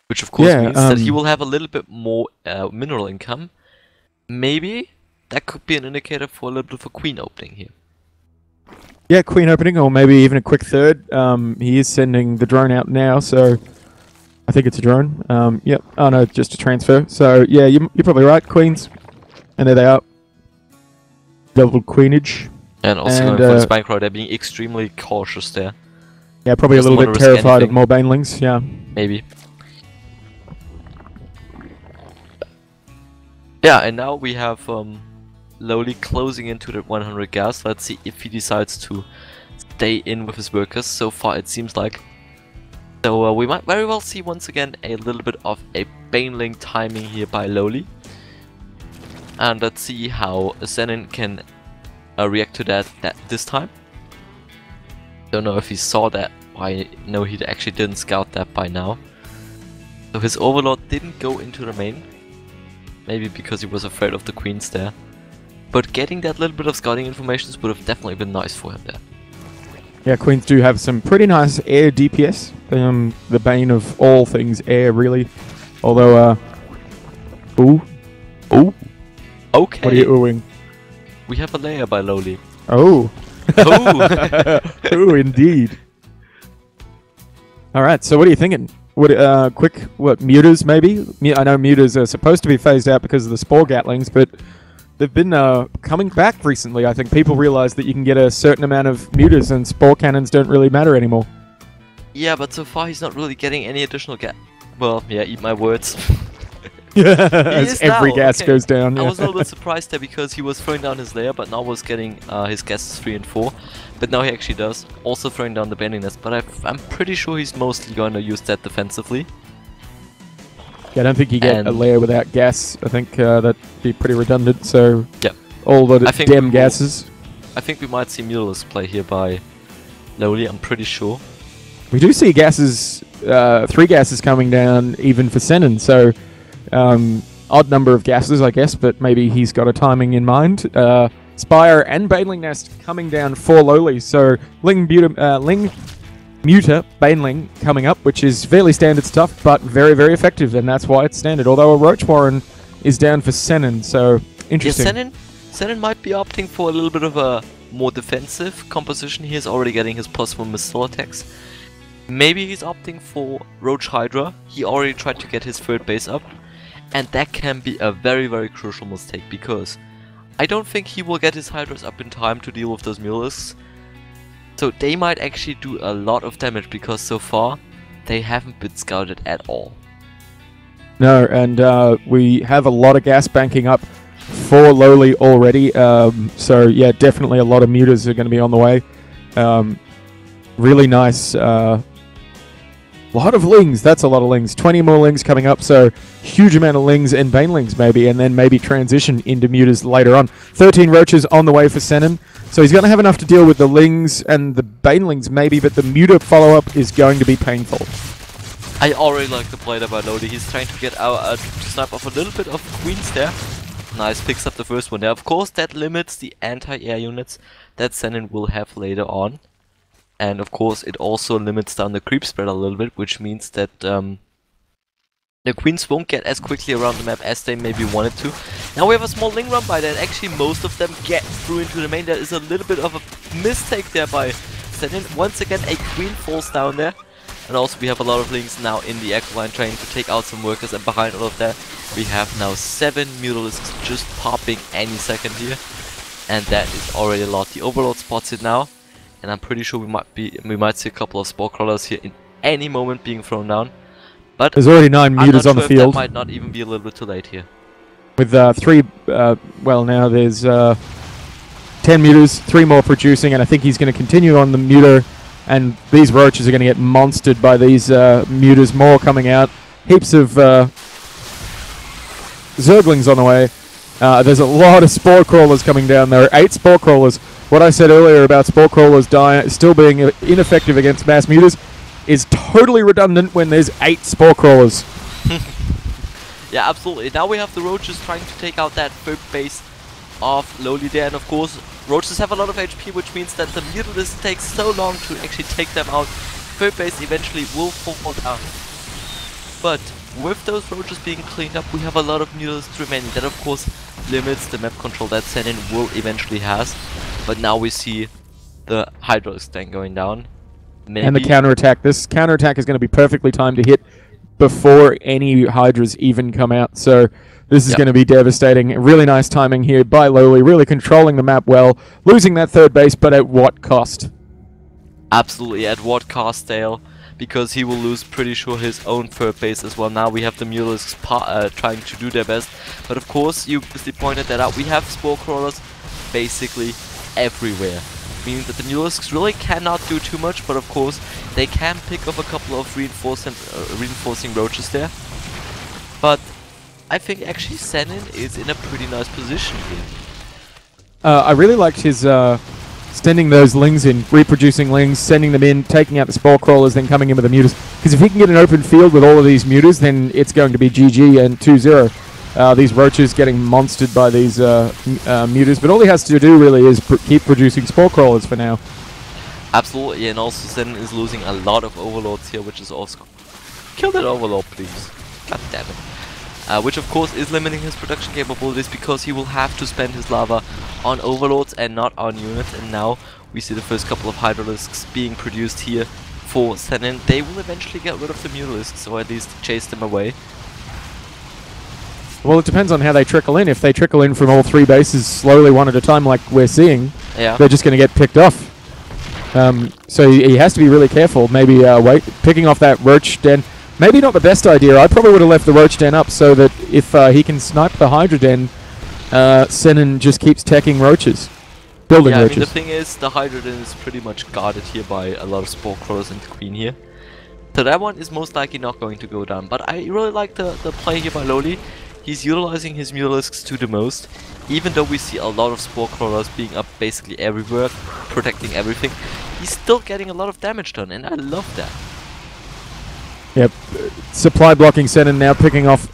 which of course means that he will have a little bit more mineral income. Maybe that could be an indicator for a little bit of a queen opening here. Yeah, queen opening, or maybe even a quick third. He is sending the drone out now, so I think it's a drone. Yep. Oh no, just a transfer. So yeah, you're probably right. Queens, and there they are. Double queenage. And also going for the spine crawl, they're being extremely cautious there. Yeah, probably a little bit terrified of more banelings. Yeah. Maybe. Yeah, and now we have Lowly closing into the 100 gas. Let's see if he decides to stay in with his workers. So far it seems like. So we might very well see once again a little bit of a baneling timing here by Lowly. And let's see how Zenin can react to that this time. Don't know if he saw that. I know he actually didn't scout that by now. So his overlord didn't go into the main. Maybe because he was afraid of the queens there. But getting that little bit of scouting information would have definitely been nice for him there. Yeah, queens do have some pretty nice air DPS. The bane of all things air, really. Although, ooh. Ooh. Okay. What are you oohing? We have a layer by Lowly. Oh. Oh. Ooh, indeed. Alright, so what are you thinking? What, muters maybe? I know muters are supposed to be phased out because of the spore gatlings, but they've been coming back recently. I think people realize that you can get a certain amount of muters and spore cannons don't really matter anymore. Yeah, but so far he's not really getting any additional well, yeah, eat my words. As every gas goes down. I was a little bit surprised there because he was throwing down his layer, but now was getting his gases 3 and 4. But now he actually does. Also throwing down the bending nest, but I'm pretty sure he's mostly going to use that defensively. Yeah, I don't think you get a layer without gas. I think that'd be pretty redundant, so yeah. All the damn gases. I think we might see Mutalisk play here by Lowly, I'm pretty sure. We do see gases, 3 gases coming down even for Zenin, so odd number of gases, I guess, but maybe he's got a timing in mind. Spire and Baneling Nest coming down for Lowly, so Ling Muta Baneling coming up, which is fairly standard stuff, but very, very effective, and that's why it's standard. Although a Roach Warren is down for Zenin, so interesting. Yeah, Zenin might be opting for a little bit of a more defensive composition. He is already getting his +1 missile attacks. Maybe he's opting for Roach Hydra. He already tried to get his 3rd base up. And that can be a very, very crucial mistake, because I don't think he will get his Hydras up in time to deal with those Mutalisks. So they might actually do a lot of damage, because so far they haven't been scouted at all. No, and we have a lot of gas banking up for Lowly already. So yeah, definitely a lot of muters are going to be on the way. Really nice. Lot of lings, that's a lot of lings. 20 more lings coming up, so huge amount of lings and banelings maybe, and then maybe transition into muters later on. 13 roaches on the way for Zenin, so he's going to have enough to deal with the lings and the banelings maybe, but the muter follow-up is going to be painful. I already like the play there by Lowly. He's trying to get out to snipe off a little bit of queens there. Nice, picks up the first one there. Of course, that limits the anti-air units that Zenin will have later on. And of course it also limits down the creep spread a little bit, which means that the queens won't get as quickly around the map as they maybe wanted to. Now we have a small ling run by that. Actually most of them get through into the main. There is a little bit of a mistake there by Zenin. Once again a queen falls down there. And also we have a lot of lings now in the echo line trying to take out some workers, and behind all of that we have now 7 Mutalisks just popping any second here. And that is already a lot. The Overlord spots it now. And I'm pretty sure we might see a couple of spore crawlers here in any moment being thrown down. But there's already 9 muters on the field. That might not even be a little bit too late here. With 3, well now there's 10 muters, 3 more producing, and I think he's going to continue on the muter. And these roaches are going to get monstered by these muters. More coming out. Heaps of zerglings on the way. There's a lot of spore crawlers coming down. There are 8 spore crawlers. What I said earlier about spore crawlers still being ineffective against mass muters is totally redundant when there's 8 spore crawlers. Yeah, absolutely. Now we have the roaches trying to take out that 3rd base of Lowly there, and of course roaches have a lot of HP, which means that the Mutalisk takes so long to actually take them out. 3rd base eventually will fall down. But with those roaches being cleaned up, we have a lot of mutalisks remaining. That of course limits the map control that Zenin will eventually has. But now we see the Hydralisk tank going down. Maybe. And the counterattack. This counterattack is going to be perfectly timed to hit before any Hydras even come out. So this is going to be devastating. Really nice timing here by Lowly, really controlling the map well, losing that third base, but at what cost? Absolutely, at what cost, Dale? Because he will lose, pretty sure, his own third base as well. Now we have the Mutalisks trying to do their best. But of course, you pointed that out, we have Spore Crawlers basically everywhere. Meaning that the Mutalisks really cannot do too much, but of course, they can pick up a couple of reinforcing roaches there. But I think actually Zenin is in a pretty nice position here. I really liked his sending those lings in, reproducing lings, sending them in, taking out the Spore Crawlers, then coming in with the Mutas. Because if he can get an open field with all of these Mutas, then it's going to be GG and 2-0. These roaches getting monstered by these Mutas, but all he has to do really is keep producing Spore Crawlers for now. Absolutely, and also Zenin is losing a lot of Overlords here, which is also... Kill that Overlord, please. God damn it. Which of course is limiting his production capabilities, because he will have to spend his lava on Overlords and not on units. And now we see the first couple of Hydralisks being produced here for Zenin. They will eventually get rid of the Mutalisks, or at least chase them away. Well, it depends on how they trickle in. If they trickle in from all three bases slowly one at a time like we're seeing, they're just going to get picked off. So he has to be really careful. Maybe picking off that Roach Den. Maybe not the best idea. I probably would have left the Roach Den up so that if he can snipe the Hydra Den, Zenin just keeps teching roaches. Building roaches. I mean, the thing is, the Hydra Den is pretty much guarded here by a lot of Spore Crawlers and Queen here. So that one is most likely not going to go down. But I really like the play here by Lowly. He's utilizing his Mutalisks to the most. Even though we see a lot of Spore Crawlers being up basically everywhere, protecting everything, he's still getting a lot of damage done, and I love that. Yep, supply blocking Zenin now, picking off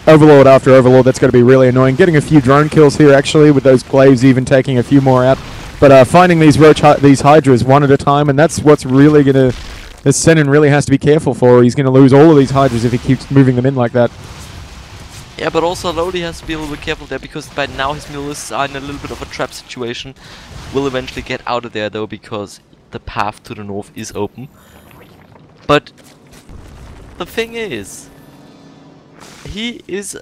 Overlord after Overlord. That's going to be really annoying. Getting a few drone kills here actually, with those glaives even taking a few more out. But finding these these Hydras one at a time, and that's what's really going to... that Zenin really has to be careful for. He's going to lose all of these Hydras if he keeps moving them in like that. Yeah, but also Lowly has to be a little bit careful there, because by now his Mutalisks are in a little bit of a trap situation. Will eventually get out of there though, because the path to the north is open. But the thing is, he's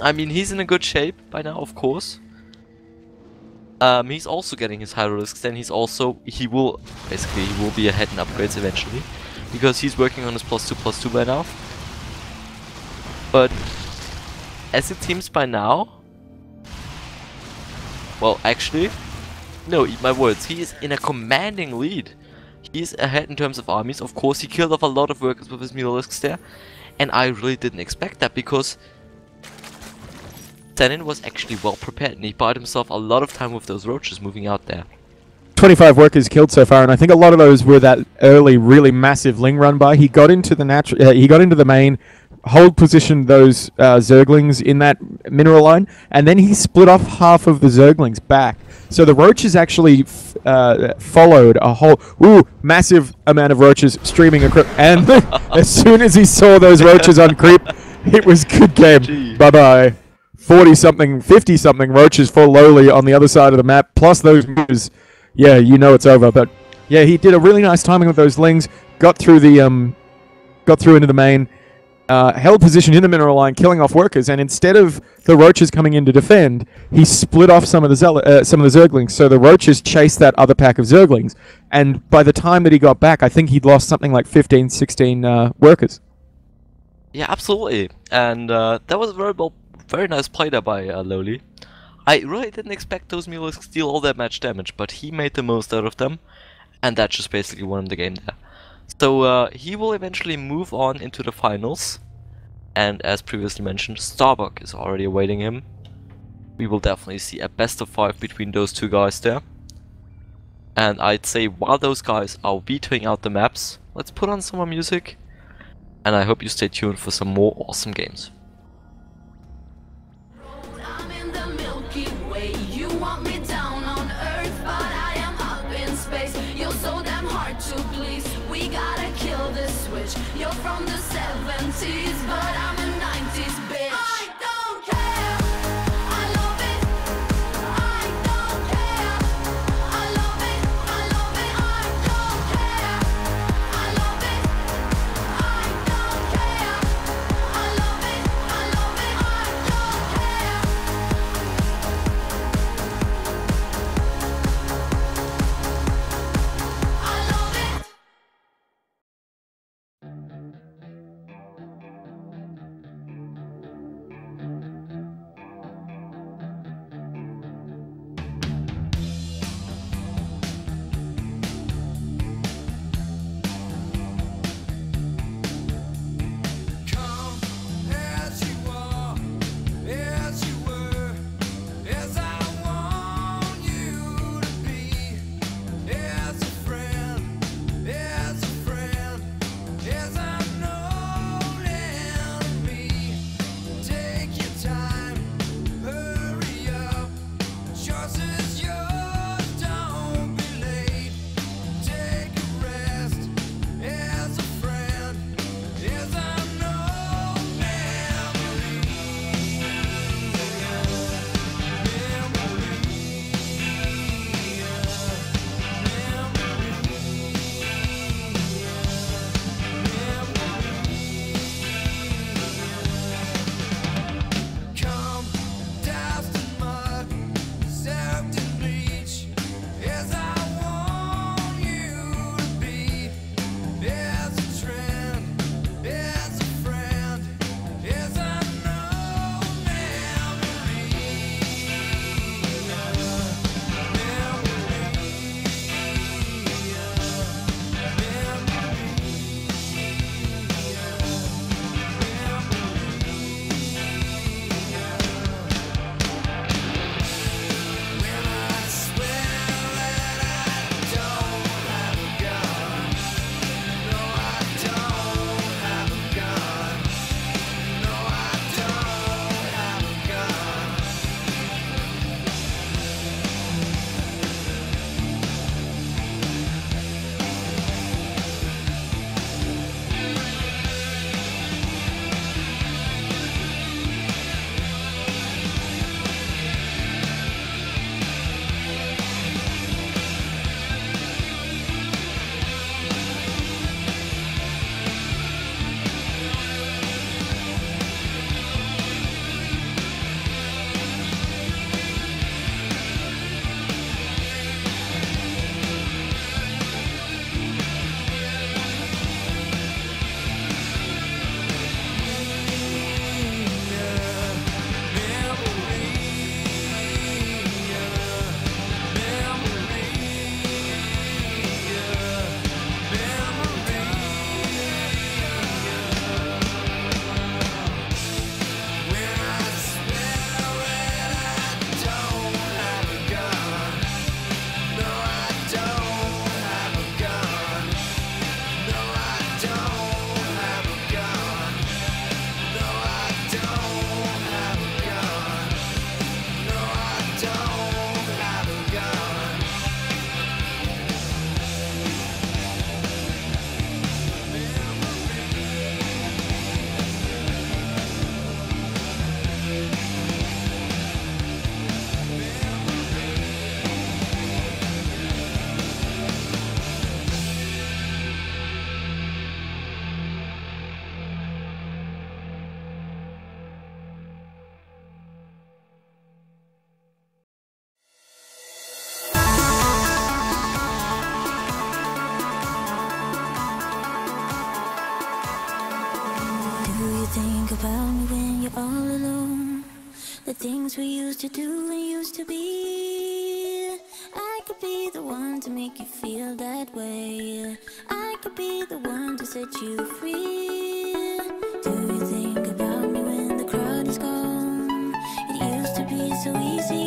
in a good shape by now, of course. He's also getting his Hydralisks, then he will be ahead in upgrades eventually, because he's working on his +2/+2 by now. But as it seems by now, well, actually, no, eat my words, he is in a commanding lead. He's ahead in terms of armies. Of course, he killed off a lot of workers with his Mutalisks there, and I really didn't expect that, because Zenin was actually well prepared, and he bought himself a lot of time with those roaches moving out there. 25 workers killed so far, and I think a lot of those were that early, really massive Ling run by. He got into the he got into the main, hold positioned those Zerglings in that mineral line, and then he split off half of the Zerglings back. So the roaches actually followed a whole massive amount of roaches streaming across, and as soon as he saw those roaches on creep, it was good game. Bye bye. 40-something, 50-something roaches for Lowly on the other side of the map, plus those moves. Yeah, you know it's over. But yeah, he did a really nice timing with those Lings. Got through into the main, held position in the mineral line, killing off workers. And instead of the roaches coming in to defend, he split off some of the Zerglings. So the roaches chased that other pack of Zerglings. And by the time that he got back, I think he'd lost something like 15, 16 workers. Yeah, absolutely. And that was very nice play there by Lowly. I really didn't expect those Mutalisks to deal all that much damage, but he made the most out of them, and that just basically won the game there. So he will eventually move on into the finals, and as previously mentioned, Starbuck is already awaiting him. We will definitely see a best of 5 between those two guys there. And I'd say while those guys are vetoing out the maps, let's put on some more music, and I hope you stay tuned for some more awesome games. You're so damn hard to please. We gotta kill this switch. You're from the 70s, but I'm a 90s bitch. I don't care, I love it. I don't care, I love it. I love it, I don't care. I love it. I don't care, I love it. I love it, I don't care. I love it. Come as you are, as you were, as I want you to be, as a friend, as I'm known and me. Take your time, hurry up. Choice is yours, don't be late. Take a rest, as a friend, as I'm known memory. Come, dust and mud, soaked in bleach, as I want you to be, as a trend, as a friend, as I know when I swear that I don't have a gun. No, I don't have a gun. No, I don't have a gun. When I swear that I don't have a gun. No, I don't have a gun. No, I don't have a gun. No, I don't have a gun. No, I don't have a gun. Do you think about me when you're all alone? The things we used to do and used to be. I could be the one to make you feel that way. I could be the one to set you free. Do you think about me when the crowd is gone? It used to be so easy